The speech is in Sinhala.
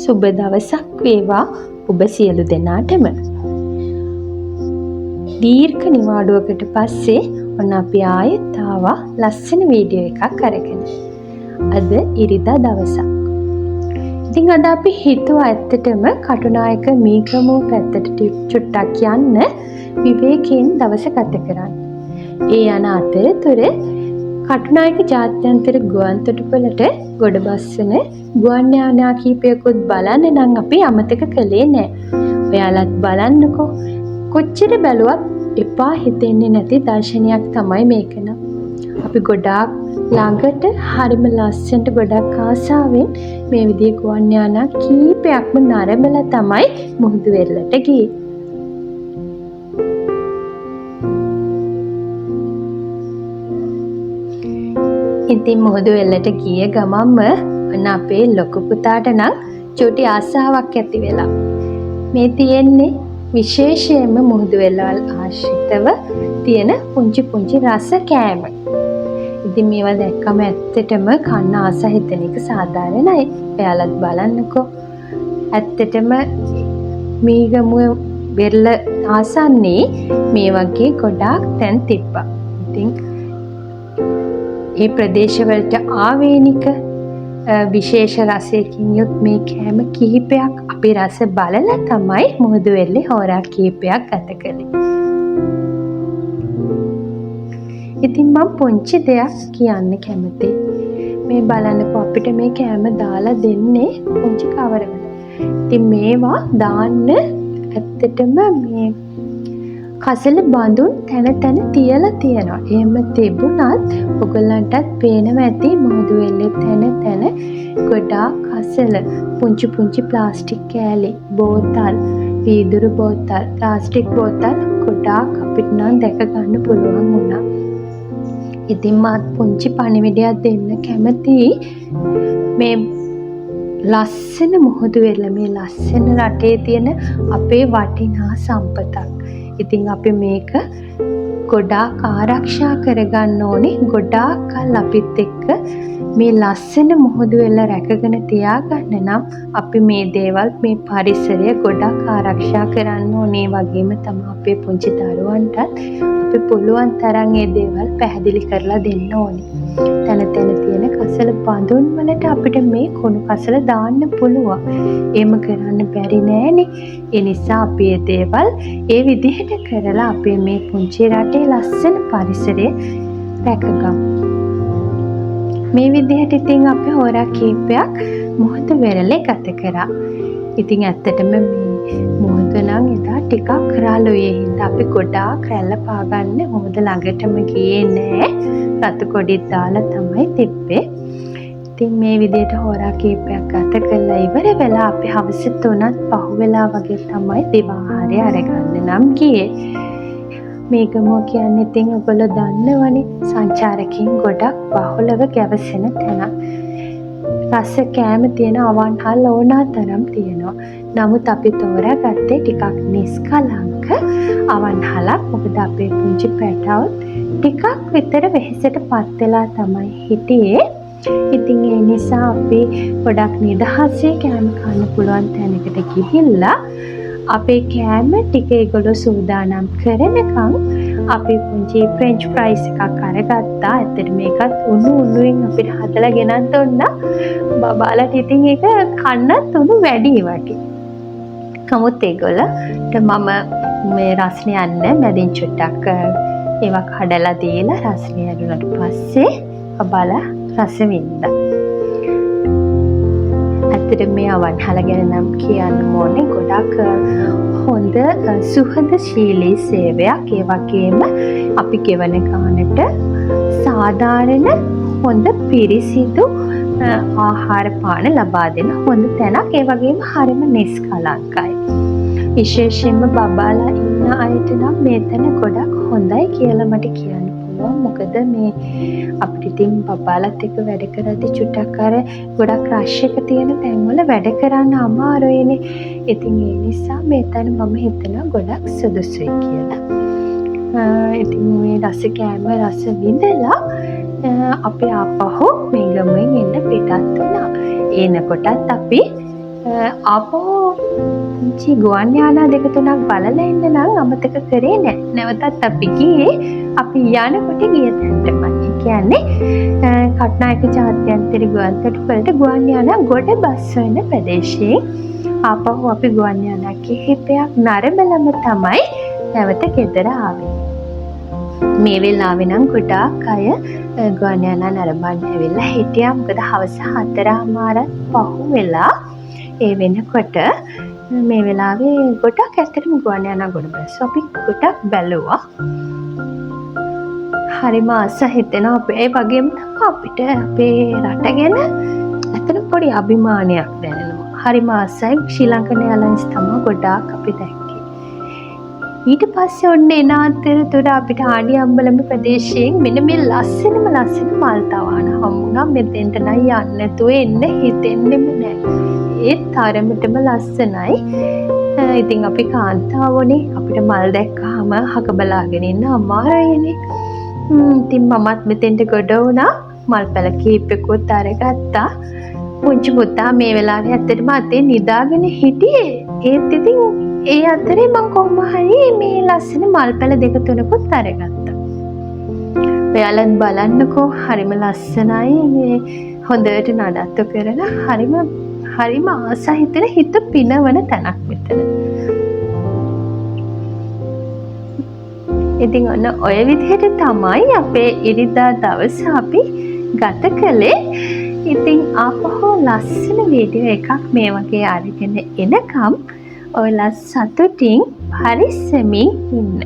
සුබ දවසක් වේවා ඔබ සියලු දෙනාටම. දීර්ඝ නිවාඩුවකට පස්සේ ඔන්න අපි ආයෙත් ආවා ලස්සන වීඩියෝ එකක් අරගෙන. අද ඉරිදා දවසක්. ඉතින් අද අපි හිතුවා ඇත්තටම කටුනායක මීගමුව පැත්තට චුට්ටක් යන්න විවේකයෙන් දවස ගත කරන්න. ඒ යන අතරතුර කටුනායක ජාත්‍යන්තර ගුවන් තොටුපළට ගොඩ බස්සන ගුවන් යානා කීපයකුත් බලන්න නම් අපි අමතක කළේ නෑ. ඔයාලත් බලන්නකෝ. කොච්චර බැලුවත් එපා හිතෙන්නේ නැති දර්ශනයක් තමයි මේක නම්. අපි ගොඩාක් ළඟට හරිම ලස්සනට ගොඩක් ආසාවෙන් මේ විදිහේ ගුවන් යානා කීපයක්ම නරඹලා තමයි මුහුදු වෙරළට ගියේ. ඉතින් මුහුදු වෙරළට ගිය ගමන්ම ඔන්න අපේ ලොකු පුතාට නම් චූටි ආසාවක් ඇති වෙලා. මේ තියෙන්නේ විශේෂයෙන්ම මුහුදු වෙරළවල් ආශ්‍රිතව තියෙන පුංචි පුංචි රස කෑම. ඉතින් මේවා දැක්කම ඇත්තටම කන්න ආස හිතෙන එක සාධාරණයි. ඔයාලත් බලන්නකෝ. ඇත්තටම මීගමුව වෙරළ ආසන්නේ මේ වගේ ගොඩාක් තැන් තිබ්බා. ඉතින් ඒ ප්‍රදේශවලට ආවේනික විශේෂ රසයකින් යුත් මේ කෑම කිහිපයක් අපි රස බලලා තමයි මුහුදු වෙරළේ හෝරා කිහිපයක් ගත කළේ. ඉතින් මම පුංචි දෙයක් කියන්න කැමතියි. මේ බලන්නකෝ අපිට මේ කෑම දාලා දෙන්නේ පුංචි කවරවල. ඉතින් මේවා දාන්න ඇත්තටම මේ කසල බඳුන් තැන තැන තියලා තියෙනවා. එහෙම තිබුණත් ඔයගලන්ටත් පේනවා ඇති මුහුදු වෙරළේ තැන තැන ගොඩාක් කසල, පුංචි පුංචි ප්ලාස්ටික් කෑලි, බෝතල්, වීදුරු බෝතල්, ප්ලාස්ටික් බෝතල් ගොඩාක් අපිට නම් දැක ගන්න පුළුවන් වුණා. ඉතින් මාත් පුංචි පණිවිඩයක් දෙන්න කැමතියි. මේ ලස්සන මුහුදු වෙරළ, මේ ලස්සන රටේ තියෙන අපේ වටිනා සම්පතක්. ඉතින් අපි මේක ගොඩාක් ආරක්ෂා කරගන්න ඕනේ. ගොඩාක් කල් අපිත් එක්ක මේ ලස්සන මුහුදු වෙරළ රැකගෙන තියාගන්න නම් අපි මේ දේවල්, මේ පරිසරය ගොඩාක් ආරක්ෂා කරන්න ඕනේ. වගේම තමයි අපේ පුංචි දරුවන්ටත් අපි පුළුවන් තරම් මේ දේවල් පැහැදිලි කරලා දෙන්න ඕනේ. තැන තැන තියෙන කසල බඳුන් වලට අපිට මේ කුණු කසල දාන්න පුළුවන්. එහෙම කරන්න බැරි නෑනේ. ඒ නිසා අපි මේ දේවල් ඒ විදිහට කරලා අපේ මේ පුංචි රටේ ලස්සන පරිසරය රැකගමු. මේ විදිහට ඉතින් අපි හොරා කීපයක් මුහුදු වෙරළේ ගත කරා. ඉතින් ඇත්තටම මේ මුහුද නම් එදා ටිකක් රළුයේ හින්දා අපි ගොඩාක් රැල්ල පාගන්න මුහුද ළඟටම ගියේ නෑ. රතු කොඩිත් දාලා තමයි තිබ්බේ. ඉතින් මේ විදිහට හොරා කීපයක් ගත කරලා ඉවර වෙලා අපි හවස 3ත් පහුවෙලා වගේ තමයි දිවාහාරය අරගන්න නම් ගියේ. මීගමුව කියන්නේ ඉතින් ඔයගොල්ලෝ දන්නවනේ සංචාරකයන් ගොඩක් බහුලව ගැවසෙන තැනක්. රස කෑම තියෙන අවන්හල් ඕනා තරම් තියෙනවා. නමුත් අපි තෝරාගත්තේ ටිකක් නිස්කලංක අවන්හලක්. මොකද අපේ පුංචි පැටවුත් ටිකක් විතර වෙහෙසටපත් වෙලා තමයි හිටියේ. ඉතින් ඒ නිසා අපි ගොඩක් නිදහසේ කෑම කන්න පුළුවන් තැනකට ගිහිල්ලා අපේ කෑම ටික ඒගොල්ලෝ සූදානම් කරනකම් අපි පුංචි ෆ්‍රෙන්ච් ෆ්‍රයිස් එකක් අරගත්තා. ඇත්තට මේකත් උණු උණුවෙන් අපිට හදලා ගෙනත් දුන්නා. බබාලට ඉතින් ඒක කන්නත් උණු වැඩි වගේ. කමුත් ඒගොල්ලන්ට මම මේ රස්නේ යන්න මැදින් චුට්ටක් ඒවා කඩලා දීලා රස්නේ ඇදුනට පස්සේ බබාලා රස වින්දා. ඇත්තට මේ අවන්හල ගැන නම් කියන්න ඕනේ ගොඩක් හොඳ සුහදශීලී සේවයක්. ඒ වගේම අපි ගෙවන ගානට සාධාරණ හොඳ පිරිසිදු ආහාර පාන ලබා දෙන හොඳ තැනක්. ඒ වගේම හරිම නිස්කලංකයි. විශේෂයෙන්ම බබාලා ඉන්න අයට නම් මේ තැන ගොඩක් හොඳයි කියලා මට කියන්න පුළුවන්. මොකද මේ අපිට ඉතින් බබාලත් එක්ක වැඩ කරද්දී චුට්ටක් අර ගොඩක් රෂ් එක තියෙන තැන්වල වැඩ කරන්න අමාරුයිනේ. ඉතින් ඒ නිසා මේ තැන මම හිතනවා ගොඩක් සුදුසුයි කියලා. ඉතින් මේ රස කෑම රස විඳලා අපි ආපහු මීගමුවෙන් එන්න පිටත් වුණා. එනකොටත් අපි අපෝ පුංචි ගුවන් යානා දෙක තුනක් බලලා ඉන්න නම් අමතක කරේ නෑ. නැවතත් අපි ගියේ අපි යනකොට ගිය තැනටමයි. කියන්නේ කට්නායක ජාත්‍යන්තර ගුවන් තොටුපළට ගුවන් යානා ගොඩ බස් වෙන ප්‍රදේශයේ ආපහු අපි ගුවන් යානා කිහිපයක් නරඹලම තමයි නැවත ගෙදර ආවේ. මේ වෙලාවේ නම් ගොඩාක් අය ගුවන් යානා නරඹන්න ඇවිල්ලා හිටියා. මොකද හවස 4:00 පහු වෙලා ඒ වෙනකොට මේ වෙලාවේ ගොඩක් ඇත්තටම ගුවන් යානා ගොඩ බස් අපි ගොඩක් බැලුවා. හරිම ආස හිතෙනවා ඒ වගේම අපිට අපේ රට ගැන ඇත්තට පොඩි අභිමානයක් දැනෙනවා. හරිම ආසයි. ශ්‍රී ලංකන් එයාර්ලයින්ස් තමයි ගොඩාක් අපි දැක්කේ. ඊට පස්සේ ඔන්න එන අතරතුර අපිට ආඩියම්බලම ප්‍රදේශයෙන් මෙන්න මේ ලස්සන මල් තවාන හම්බුණා. මෙතෙන්ට නම් යන්න නැතුව එන්න හිතෙන්නෙම නැහැ. ඒත් තරමටම ලස්සනයි. ඉතින් අපි කාන්තාවෝනේ අපිට මල් දැක්කහම හක බලාගෙන ඉන්න අමාරුයිනේ. ඉතින් මමත් මෙතෙන්ට ගොඩ වුණා. මල් පැල කීපෙකුත් අරගත්තා. පුංචි පුතා මේ වෙලාවේ ඇත්තටම අතේ නිදාගෙන හිටියේ. ඒත් ඉතින් ඒ අතරේ මම කොහොම හරි මේ ලස්සන මල් පැල දෙක තුනකුත් අරගත්තා. ඔයාලත් බලන්නකෝ හරිම ලස්සනයි. මේ හොඳට නඩත්තු කරලා හරිම ආසයි හිතෙන හිත පිනවන තැනක් මෙතන. ඉතින් ඔන්න ඔය විදිහට තමයි අපේ ඉරිදා දවස අපි ගත කළේ. ඉතින් ආපහු ලස්සන වීඩියෝ එකක් මේ වගේ අරගෙන එනකම් ඔයාලා සතුටින් පරිස්සමින් ඉන්න.